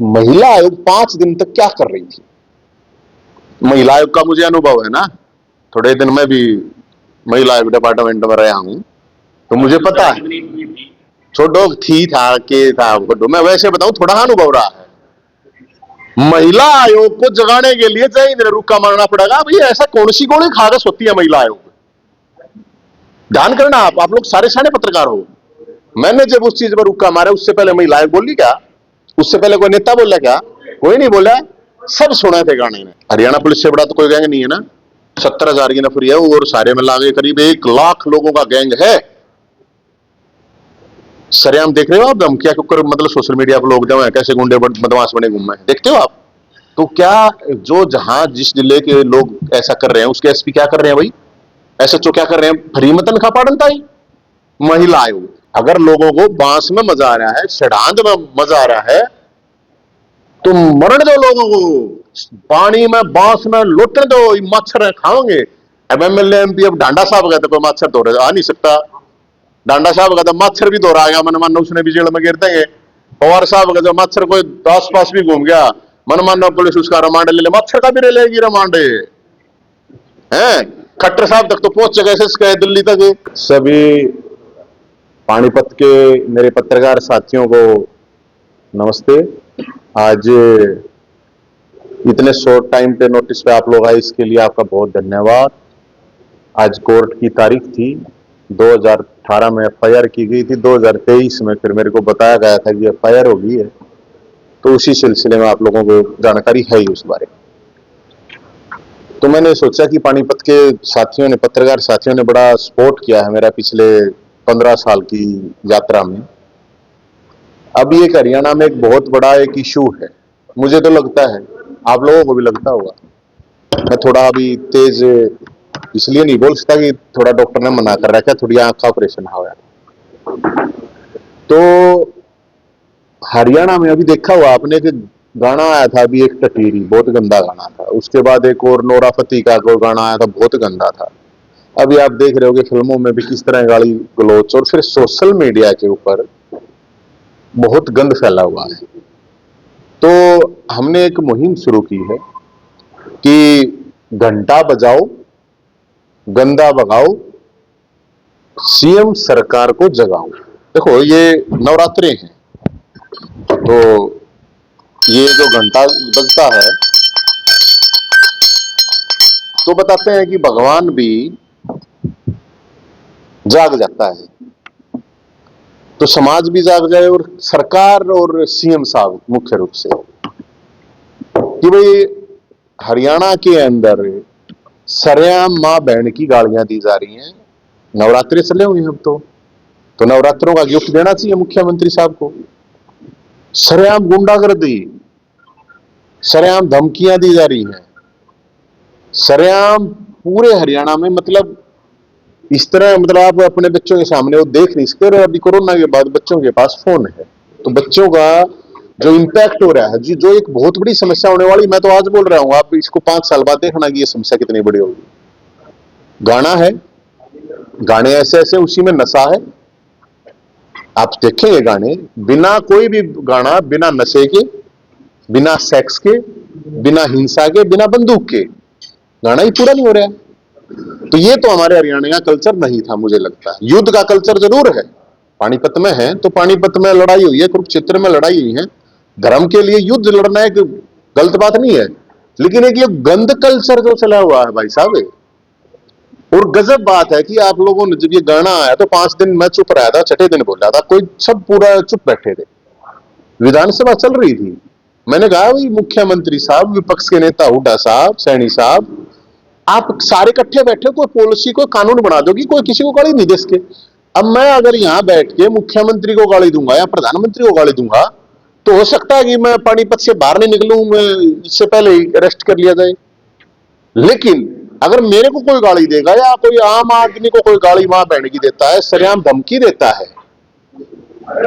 महिला आयोग 5 दिन तक क्या कर रही थी? महिला आयोग का मुझे अनुभव है ना, थोड़े दिन में भी महिला आयोग डिपार्टमेंट में रहा हूं, तो मुझे पता है। छोटो थी था के था, मैं वैसे बताऊं, थोड़ा अनुभव रहा है। महिला आयोग को जगाने के लिए चाहिए दिन रुक्का मारना पड़ेगा। भाई ऐसा कौन सी गोली खा के सोती है महिला आयोग? ध्यान करना, आप लोग सारे सारे पत्रकार हो। मैंने जब उस चीज पर रुक्का मारा, उससे पहले महिला आयोग बोली क्या? उससे पहले कोई नेता बोला क्या? कोई नहीं बोला। सब सुने थे गाने ने। हरियाणा पुलिस से बड़ा तो कोई गैंग नहीं है ना। 70,000 की नफरी है और सारे में लागे करीब 1 लाख लोगों का गैंग है। सरेआम देख रहे हो आप धमकियां क्यों? मतलब सोशल मीडिया पर लोग जो है कैसे गुंडे बदमाश बने घूम रहे हैं, देखते हो आप? तो क्या जो जहां जिस जिले के लोग ऐसा कर रहे हैं उसके एसपी क्या कर रहे हैं भाई? एसएचओ क्या कर रहे हैं? फ्री में तनख्वाह पाड़नता ही। महिला आयोग अगर लोगों को बांस में मजा आ रहा है, षडांग में मजा आ रहा है, तो मरण दो लोगों को। पानी में बांस में लुटने दो, मच्छर खाओगे। अब एमएलए एमपी अब डांडा साहब गए तो कोई मच्छर दौड़ आ नहीं सकता। डांडा साहब का तो मच्छर भी दौड़ा गया, मन मानो उसने भी जेल में गिर देंगे। पवार साहब का जो मच्छर कोई आस पास भी घूम गया, मन मानो पुलिस उसका रिमांड ले ले, मच्छर का भी ले लेगी रिमांड है। खट्टर साहब तक तो पहुंच गए दिल्ली तक। सभी पानीपत के मेरे पत्रकार साथियों को नमस्ते। आज इतने शॉर्ट टाइम पे नोटिस पे आप लोग आए, इसके लिए आपका बहुत धन्यवाद। आज कोर्ट की तारीख थी, 2018 में एफआईआर की गई थी, 2023 में फिर मेरे को बताया गया था कि एफआईआर हो गई है, तो उसी सिलसिले में आप लोगों को जानकारी है ही उस बारे में। तो मैंने सोचा कि पानीपत के साथियों ने, पत्रकार साथियों ने बड़ा सपोर्ट किया है मेरा पिछले 15 साल की यात्रा में। अब ये हरियाणा में एक बहुत बड़ा एक इशू है, मुझे तो लगता है आप लोगों को भी लगता होगा। मैं थोड़ा अभी तेज इसलिए नहीं बोल सकता कि थोड़ा डॉक्टर ने मना कर रखा है, थोड़ी आंख का ऑपरेशन हुआ। तो हरियाणा में अभी देखा हुआ आपने कि गाना आया था अभी एक टटीरी, बहुत गंदा गाना था। उसके बाद एक और नोरा फतेही का कोई गाना आया था, बहुत गंदा था। अभी आप देख रहे हो कि फिल्मों में भी किस तरह गाली गलौच, और फिर सोशल मीडिया के ऊपर बहुत गंद फैला हुआ है। तो हमने एक मुहिम शुरू की है कि घंटा बजाओ, गंदा भगाओ, सीएम सरकार को जगाओ। देखो ये नवरात्रे हैं, तो ये जो घंटा बजता है तो बताते हैं कि भगवान भी जाग जाता है, तो समाज भी जाग जाए और सरकार और सीएम साहब मुख्य रूप से, कि भाई हरियाणा के अंदर सरेआम मां बहन की गालियां दी जा रही हैं। नवरात्रि चले हुए हैं तो नवरात्रों का गिफ्ट देना चाहिए मुख्यमंत्री साहब को। सरेआम गुंडागर्दी, सरेआम धमकियां दी जा रही हैं, सरेआम पूरे हरियाणा में। मतलब इस तरह, मतलब आप अपने बच्चों के सामने वो देख नहीं सकते। और अभी कोरोना के बाद बच्चों के पास फोन है, तो बच्चों का जो इम्पैक्ट हो रहा है, जो एक बहुत बड़ी समस्या होने वाली, मैं तो आज बोल रहा हूं, आप इसको 5 साल बाद देखना कि ये समस्या कितनी बड़ी होगी। गाना है, गाने ऐसे ऐसे, उसी में नशा है। आप देखेंगे गाने, बिना कोई भी गाना बिना नशे के, बिना सेक्स के, बिना हिंसा के, बिना बंदूक के गाना ही पूरा नहीं हो रहा है। तो ये तो हमारे हरियाणा का कल्चर नहीं था, मुझे लगता है। युद्ध का कल्चर जरूर है, पानीपत में है, तो पानीपत में लड़ाई हुई है, कुरुक्षेत्र में लड़ाई हुई है। धर्म के लिए युद्ध लड़ना एक गलत बात नहीं है, लेकिन एक ये गंद कल्चर जो चला हुआ है भाई साहब। और गजब बात है कि आप लोगों ने जब ये गाना आया तो 5 दिन मैं चुप रहा था, छठे दिन बोला था, कोई सब पूरा चुप बैठे थे। विधानसभा चल रही थी, मैंने कहा भाई मुख्यमंत्री साहब, विपक्ष के नेता हुड्डा साहब, सैनी साहब, आप सारे इकट्ठे बैठे, कोई पॉलिसी, कोई कानून बना दो कि कोई किसी को गाली नहीं दे सके। अब मैं अगर यहां बैठ के मुख्यमंत्री को गाली दूंगा या प्रधानमंत्री को गाली दूंगा, तो हो सकता है कि मैं पानीपत से बाहर नहीं निकलूं, मैं इससे पहले ही अरेस्ट कर लिया जाए। लेकिन अगर मेरे को कोई गाली देगा या कोई आम आदमी को कोई गाली मां बहन की देता है, सरेआम धमकी देता है,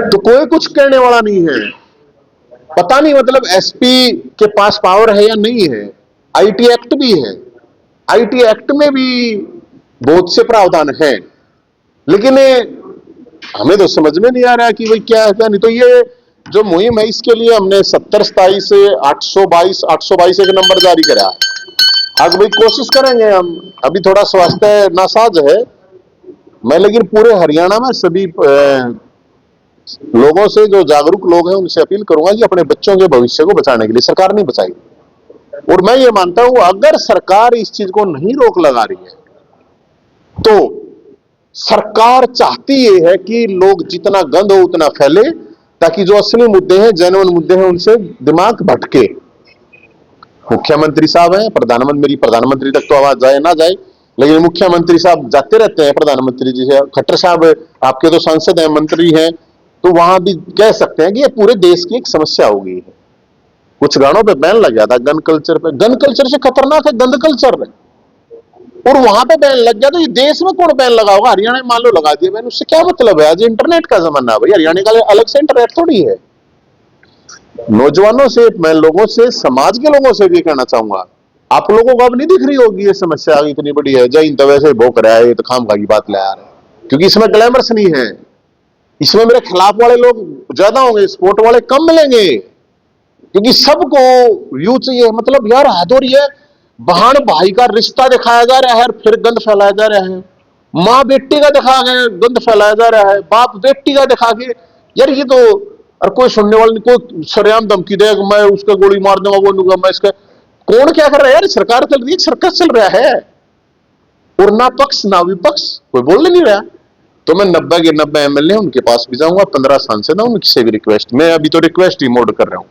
तो कोई कुछ कहने वाला नहीं है। पता नहीं मतलब एसपी के पास पावर है या नहीं है। आईटी एक्ट भी है, आईटी एक्ट में भी बहुत से प्रावधान है, लेकिन हमें तो समझ में नहीं आ रहा कि भाई क्या है क्या नहीं। तो ये जो मुहिम है इसके लिए हमने 70-27 से 822 एक नंबर जारी करा। आगे भाई कोशिश करेंगे हम, अभी थोड़ा स्वास्थ्य नासाज है मैं, लेकिन पूरे हरियाणा में सभी लोगों से, जो जागरूक लोग हैं उनसे अपील करूंगा कि अपने बच्चों के भविष्य को बचाने के लिए, सरकार नहीं बचाई, और मैं ये मानता हूं अगर सरकार इस चीज को नहीं रोक लगा रही है तो सरकार चाहती ये है कि लोग जितना गंद हो उतना फैले, ताकि जो असली मुद्दे हैं, जेन्युइन मुद्दे हैं, उनसे दिमाग भटके। मुख्यमंत्री साहब हैं, प्रधानमंत्री तक तो आवाज जाए ना जाए, लेकिन मुख्यमंत्री साहब जाते रहते हैं प्रधानमंत्री जी से। खट्टर साहब आपके तो सांसद हैं, मंत्री हैं, तो वहां भी कह सकते हैं कि ये पूरे देश की एक समस्या हो गई है। कुछ गानों पे बैन लग गया था गन कल्चर पे, गन कल्चर से खतरनाक है गंद कल्चर है, और वहां पे बैन लग गया तो ये देश में कौन बैन लगा होगा? हरियाणा में मान लो लगा दिया बैन, उससे क्या मतलब है? आज इंटरनेट का जमाना है भाई, हरियाणा का अलग से इंटरनेट थोड़ी है। नौजवानों से, मैं लोगों से, समाज के लोगों से भी कहना चाहूंगा, आप लोगों को अब नहीं दिख रही होगी ये समस्या इतनी बड़ी है, जय हिंद वैसे भोक रहा है, ये तो खामखा की बात ला रहा है, क्योंकि इसमें ग्लैमरस नहीं है। इसमें मेरे खिलाफ वाले लोग ज्यादा होंगे, सपोर्ट वाले कम मिलेंगे, क्योंकि सबको व्यू चाहिए। मतलब यार हद हो रही है, बहन भाई का रिश्ता दिखाया जा रहा है, फिर गंद फैलाया जा रहा है, माँ बेटी का दिखा के गंद फैलाया जा रहा है, बाप बेटी का दिखा के, यार ये तो, और कोई सुनने वाला नहीं, कोई सरेआम धमकी दे, मैं उसका गोली मार दूंगा, वो दूंगा मैं इसका। कौन क्या कर रहा है यार? सरकार चल रही है, सर्कस चल रहा है, और ना पक्ष ना विपक्ष, कोई बोल नहीं रहा। तो मैं 90 के 90 एमएलए उनके पास भी जाऊंगा, 15 सांसद है उनसे भी रिक्वेस्ट, मैं अभी तो रिक्वेस्ट ही मोड कर रहा हूं।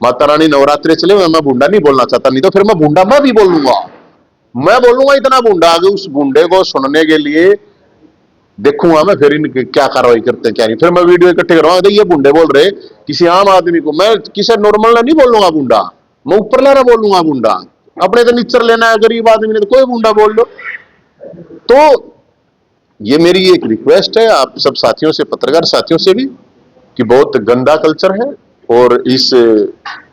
माता रानी नवरात्रि चले, मैं बूंडा नहीं बोलना चाहता, नहीं तो फिर मैं बूंडा मैं भी बोलूंगा, मैं बोलूंगा इतना बूंडा, आगे उस बूंडे को सुनने के लिए देखूंगा मैं फिर इनकी क्या कार्रवाई करते हैं क्या नहीं। फिर मैं वीडियो इकट्ठे करवाऊंगा, ये बूंडे बोल रहे किसी आम आदमी को, मैं किसी नॉर्मल नहीं बोलूंगा बूंडा, मैं ऊपर लेना बोलूंगा बूंडा, अपने तो नीचर लेना है गरीब आदमी ने तो कोई बूंडा बोल लो। तो ये मेरी एक रिक्वेस्ट है आप सब साथियों से, पत्रकार साथियों से भी, कि बहुत गंदा कल्चर है, और इस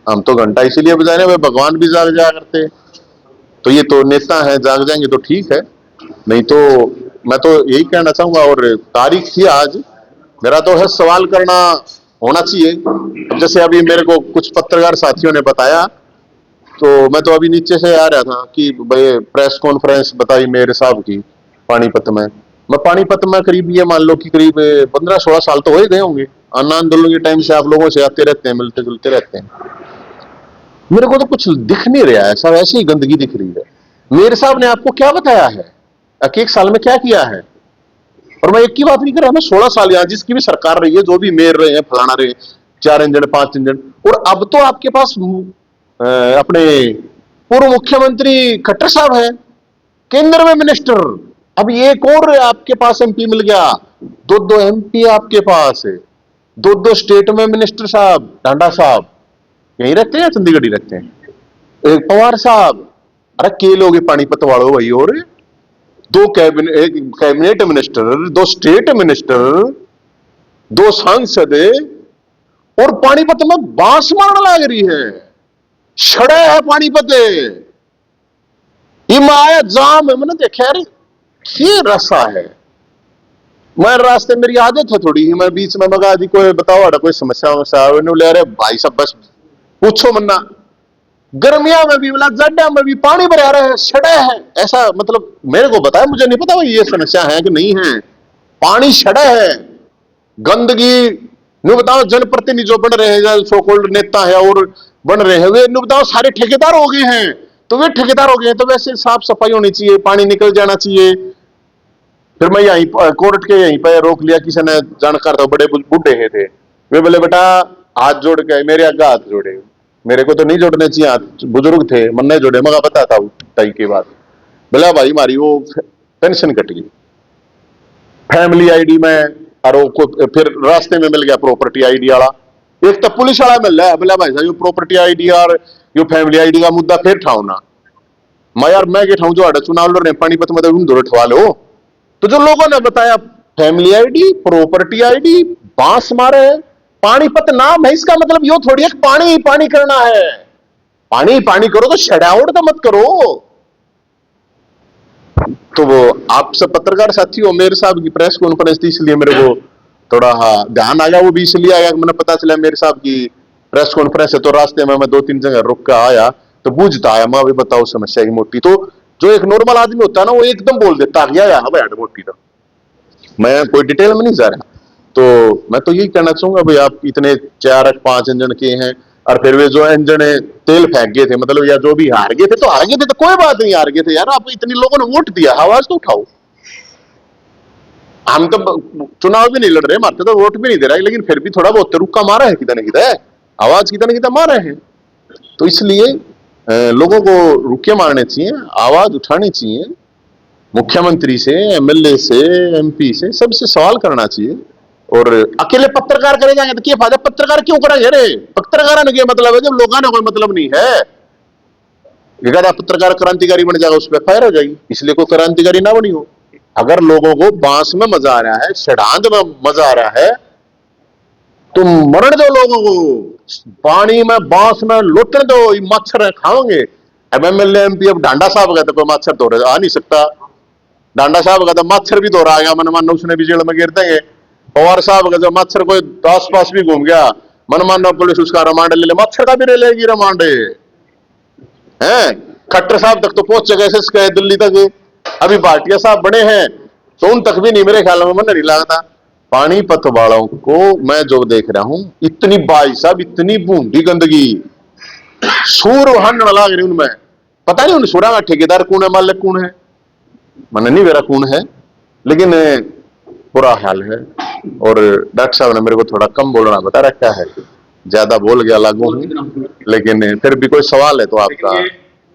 हम तो घंटा इसीलिए बजा रहे हैं, भगवान भी जाग जाया करते हैं, तो ये तो नेता है, जाग जाएंगे तो ठीक है, नहीं तो मैं तो यही कहना चाहूंगा। और तारीख थी आज, मेरा तो है सवाल करना होना चाहिए। अब जैसे अभी मेरे को कुछ पत्रकार साथियों ने बताया, तो मैं तो अभी नीचे से आ रहा था कि भाई प्रेस कॉन्फ्रेंस बताई मेरे साहब की पानीपत में। मैं पानीपत में करीब ये मान लो कि करीब 15-16 साल तो हो ही गए होंगे, अन्ना आंदोलन के टाइम से आप लोगों से आते रहते हैं, मिलते जुलते रहते हैं। मेरे को तो कुछ दिख नहीं रहा है, सब ऐसी ही गंदगी दिख रही है। मेरे साहब ने आपको क्या बताया है, एक साल में क्या किया है? और मैं एक की बात नहीं कर रहा, मैं 16 साल यहाँ जिसकी भी सरकार रही है, जो भी मेयर रहे हैं, फलाना रहे, 4 इंजन 5 इंजन, और अब तो आपके पास अपने पूर्व मुख्यमंत्री खट्टर साहब है, केंद्र में मिनिस्टर, अब एक और आपके पास एमपी मिल गया, 2 एमपी आपके पास है, 2 स्टेट में मिनिस्टर साहब, टांडा साहब यहीं रहते हैं, चंडीगढ़ ही रहते हैं, एक पवार साहब, अरे के लोग पानीपत वालों भाई, और 2 कैबिनेट मिनिस्टर, 2 स्टेट मिनिस्टर, 2 सांसद, और पानीपत में बांस मारने लग रही है, छड़े है पानीपत, ये माया जाम है। मैंने देखा यार ये रसा है, मैं रास्ते मेरी आदत है थोड़ी, मैं बीच में मगा दी कोई बताओ कोई समस्या ले रहे भाई सब, बस पूछो मन्ना, गर्मिया में भी मतलब जड्डा में भी पानी भरा रहे हैं, छड़े है, ऐसा मतलब मेरे को बताया, मुझे नहीं पता भाई ये समस्या है कि नहीं है, पानी छड़े है, गंदगी नहीं बताओ। जनप्रतिनिधि जो बन रहे हैं, सो कॉल्ड नेता है और बन रहे हैं, वे नहीं बताओ सारे ठेकेदार हो गए हैं, तो वे ठेकेदार हो गए हैं तो वैसे साफ सफाई होनी चाहिए, पानी निकल जाना चाहिए। फिर मैं यहीं कोर्ट के यहीं पर रोक लिया, किसी ने जानकार था, बड़े बूढ़े थे, वे बोले बेटा हाथ जोड़ के, मेरे आगे हाथ जोड़े, मेरे को तो नहीं जोड़ने चाहिए हाथ, बुजुर्ग थे, मन नहीं जोड़े, मगा पता था टाई के बाद, बोला भाई हमारी वो पेंशन कट गई, फैमिली आईडी में, और फिर रास्ते में मिल गया प्रॉपर्टी आईडी वाला, एक तो पुलिस वाला मिल रहा है, बोला भाई साहब प्रॉपर्टी आईडी और यो फैमिली आईडी का मुद्दा फिर ठाऊ ना, मैं यार मैं के ठाऊ जो आड़ा चुनाव लड़ रहे पानीपत में, तो उन दो ठवा लो। तो जो लोगों ने बताया फैमिली आईडी, प्रॉपर्टी आईडी, बांस मारे, पानीपत नाम है, इसका मतलब यो थोड़ी है पानी ही पानी करना है, पानी पानी करो तो शडाउट तो मत करो। तो वो आप सब पत्रकार साथी हो, मेरे साहब की प्रेस कॉन्फ्रेंस थी इसलिए मेरे को थोड़ा हाँ ध्यान आ गया, वो भी इसलिए आया कि मैंने पता चला मेरे साहब की प्रेस कॉन्फ्रेंस है, तो रास्ते में मैं 2-3 जगह रुक के आया तो बूझता आया, मैं भी बताओ समस्या की मोटी। तो जो एक नॉर्मल आदमी होता है ना, वो एकदम बोल देता है यार भाई मोटी। तो मैं कोई डिटेल में नहीं जा रहा। तो मैं तो यही कहना चाहूंगा भाई, आप इतने 4-5 इंजन के हैं और फिर वे जो इंजन तेल फेंक गए थे, मतलब या जो भी हार गए थे तो हार गए थे, तो कोई बात नहीं, हार गए थे यार, आप इतने लोगों ने वोट दिया, आवाज तो उठाओ। हम तो चुनाव भी नहीं लड़ रहे, हमारे तो वोट भी नहीं दे रहा है, लेकिन फिर भी थोड़ा बहुत रुका मारा है किधर न किधर, आवाज किधर न किधर मारा है। तो इसलिए लोगों को रुके मारने चाहिए, आवाज उठानी चाहिए, मुख्यमंत्री से, एमएलए से, एमपी से, सबसे सवाल करना चाहिए। और अकेले पत्रकार करे जाएंगे तो क्या फायदा, पत्रकार क्यों करेंगे? अरे पत्रकार ने क्या मतलब है जब लोगों ने कोई मतलब नहीं है। एक पत्रकार क्रांतिकारी बन जाएगा, उस पर फायर हो जाएगी, इसलिए कोई क्रांतिकारी ना बनी हो। अगर लोगों को बांस में मजा आ रहा है, षडांत में मजा आ रहा है, तो मरण दो लोगों को, पानी में बांस में लुटने दो, मच्छर खाओगे। अब एमएलए एमपी अब डांडा साहब गया तो कोई मच्छर तो आ नहीं सकता, डांडा साहब का तो मच्छर भी दौड़ा गया, मन मानो उसने भी जेल में गिर देंगे। पवार साहब का जो मच्छर कोई आस पास भी घूम गया, मन मानो पुलिस उसका रिमांड ले ले, मच्छर का भी ले लेगी रिमांड है। खट्टर साहब तक तो पहुंच गए दिल्ली तक, अभी भाटिया साहब बने हैं तो उन तक भी नहीं, मेरे ख्याल में मन नहीं लगता। पानीपत वालों को मैं जो देख रहा हूं, इतनी भाई साहब इतनी बूंदी गंदगी, सूर वहां लाग रही उनमें, पता नहीं उन सूरा का ठेकेदार कौन है, मालिक कौन है, मन नहीं मेरा कौन है, लेकिन बुरा हाल है। और डॉक्टर साहब ने मेरे को थोड़ा कम बोलना बता रखा है, ज्यादा बोल गया लागू हूं, लेकिन फिर भी कोई सवाल है तो आपका।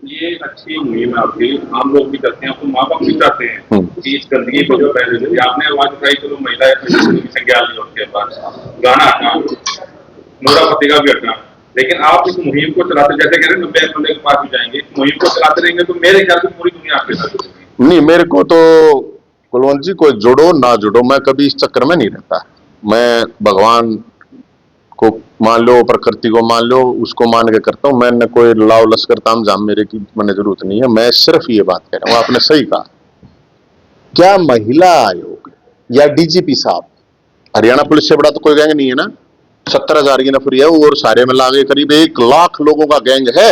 ये अच्छी मुहिम है आपकी, आम लोग भी करते हैं, तो माँ बाप भी चाहते हैं कि इस गंदगी को जो पहले से आपने आवाज उठाई, चलो महिला संज्ञान ली उसके पास गाना हटा, नोरा फतेह का भी हटा, लेकिन आप इस मुहिम को चलाते, जैसे कह रहे हैं 90 एमएलए के पास भी जाएंगे, इस मुहिम को चलाते रहेंगे तो मेरे ख्याल से पूरी दुनिया आपके साथ नहीं। मेरे को तो कुलवंत जी कोई जुड़ो ना जुड़ो, मैं कभी इस चक्कर में नहीं रहता। मैं भगवान को मान लो, प्रकृति को मान लो, उसको मान के करता हूं। मैंने कोई लाव लश्कर तामझाम मेरे की मैंने जरूरत नहीं है। मैं सिर्फ ये बात कह रहा हूं, आपने सही कहा, क्या महिला आयोग या डीजीपी साहब, हरियाणा पुलिस से बड़ा तो कोई गैंग नहीं है ना, 70,000 की नफरी है और सारे में लागे करीब 1 लाख लोगों का गैंग है।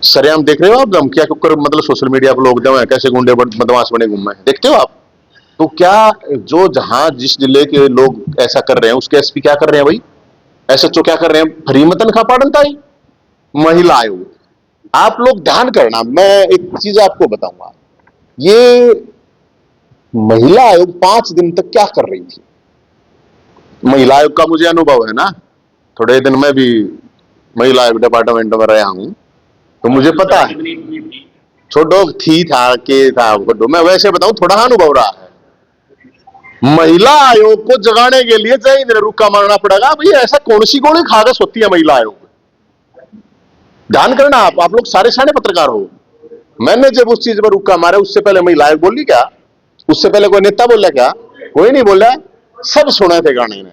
सरेआम देख रहे हो आप, हम क्या मतलब सोशल मीडिया पर लोग जो है कैसे गुंडे बदमाश बने घूम, देखते हो आप। तो क्या जो जहां जिस जिले के लोग ऐसा कर रहे हैं, उसके एसपी क्या कर रहे हैं भाई, एसएचओ क्या कर रहे हैं, फ्री में तनख्वाह पाड़नता ही। महिला आयोग, आप लोग ध्यान करना, मैं एक चीज आपको बताऊंगा, ये महिला आयोग 5 दिन तक क्या कर रही थी। महिला आयोग का मुझे अनुभव है ना, थोड़े दिन मैं भी महिला आयोग डिपार्टमेंट में रहा हूं, तो मुझे पता है। छोटो थी था के था, मैं वैसे बताऊं, थोड़ा अनुभव रहा है। महिला आयोग को जगाने के लिए चाहिए दिन रुक्का मारना पड़ेगा भाई, ऐसा कौन सी गोली खा के सोती है महिला आयोग। ध्यान करना, आप लोग सारे सारे पत्रकार हो। मैंने जब उस चीज पर रुक्का मारा, उससे पहले महिला आयोग बोली क्या, उससे पहले कोई नेता बोला क्या, कोई नहीं बोला, सब सुने थे गाने ने।